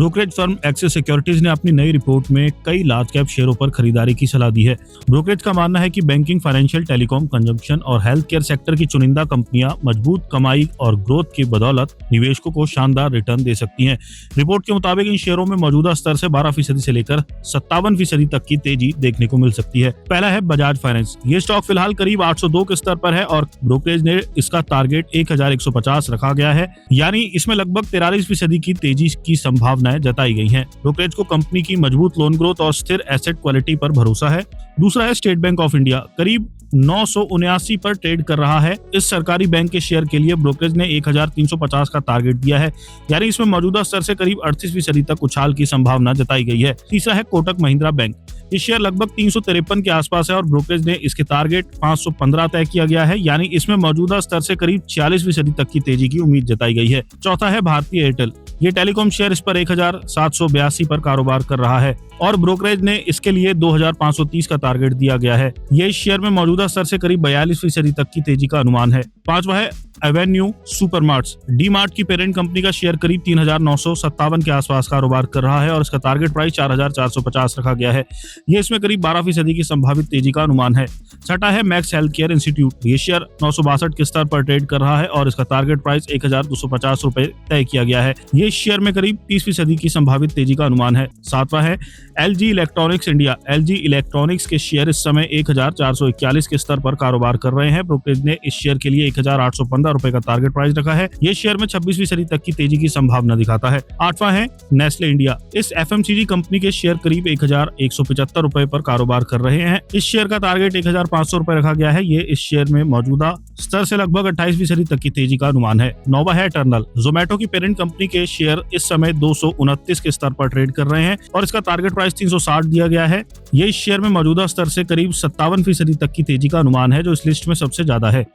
Brokerage firm axis securities ने अपनी नई रिपोर्ट में कई लार्ज कैप शेयरों पर खरीदारी की सलाह दी है। ब्रोकरेज का मानना है कि बैंकिंग, फाइनेंशियल, टेलीकॉम, कंजम्पशन और हेल्थ केयर सेक्टर की चुनिंदा कंपनियां मजबूत कमाई और ग्रोथ की बदौलत निवेशकों को शानदार रिटर्न दे सकती हैं। रिपोर्ट के मुताबिक इन शेयरों में मौजूदा स्तर से 12% से लेकर 57% तक की तेजी देखने को मिल सकती है। पहला है बजाज फाइनेंस। ये स्टॉक फिलहाल करीब 802 के स्तर पर है और ब्रोकरेज ने इसका टारगेट 1150 रखा गया है, यानी इसमें लगभग 43% की तेजी की संभावनाएं जताई गई हैं। ब्रोकरेज को कंपनी की मजबूत लोन ग्रोथ और स्थिर एसेट क्वालिटी पर भरोसा है। दूसरा है स्टेट बैंक ऑफ इंडिया। करीब 979 पर ट्रेड कर रहा है। इस सरकारी बैंक के शेयर के लिए ब्रोकरेज ने 1350 का टारगेट दिया है, यानी इसमें मौजूदा स्तर से करीब 38% तक उछाल की संभावना जताई गई है। तीसरा है कोटक महिंद्रा बैंक। ये शेयर लगभग 353 के आसपास है और ब्रोकरेज ने इसके टारगेट 515 तय किया गया है, यानी इसमें मौजूदा स्तर से करीब 46% तक की तेजी की उम्मीद जताई गई है। चौथा है भारतीय एयरटेल। ये टेलीकॉम शेयर इस पर 1782 पर कारोबार कर रहा है और ब्रोकरेज ने इसके लिए 2530 का टारगेट दिया गया है। ये इस शेयर में मौजूदा स्तर से करीब 42% तक की तेजी का अनुमान है। पांचवा है एवेन्यू सुपरमार्ट्स। डी मार्ट की पेरेंट कंपनी का शेयर करीब 3957 के आसपास कारोबार कर रहा है और इसका टारगेट प्राइस 4450 रखा गया है। ये इसमें करीब 12% की संभावित तेजी का अनुमान है। छठा है मैक्स हेल्थ केयर इंस्टीट्यूट। ये शेयर 962 के स्तर पर ट्रेड कर रहा है और इसका टारगेट प्राइस 1250 रुपए तय किया गया है। ये शेयर में करीब 30% की संभावित तेजी का अनुमान है। सातवां है LG electronics India. LG electronics के शेयर इस समय 1441 के स्तर पर कारोबार कर रहे हैं। ब्रोकरेज ने इस शेयर के लिए 1815 रुपए का टारगेट प्राइस रखा है। ये शेयर में 26% तक की तेजी की संभावना दिखाता है। आठवां है नेस्ले इंडिया। इस एफएमसीजी कंपनी के शेयर करीब 1175 रुपए पर कारोबार कर रहे हैं। इस शेयर का टारगेट 1500 रुपए रखा गया है। ये इस शेयर में मौजूदा स्तर से लगभग 28% तक की तेजी का अनुमान है। नौवां है टर्नल। जोमेटो की पेरेंट कंपनी के शेयर इस समय 229 के स्तर पर ट्रेड कर रहे हैं और इसका टारगेट प्राइस 360 दिया गया है। ये इस शेयर में मौजूदा स्तर से करीब 57% तक की तेजी का अनुमान है, जो इस लिस्ट में सबसे ज्यादा है।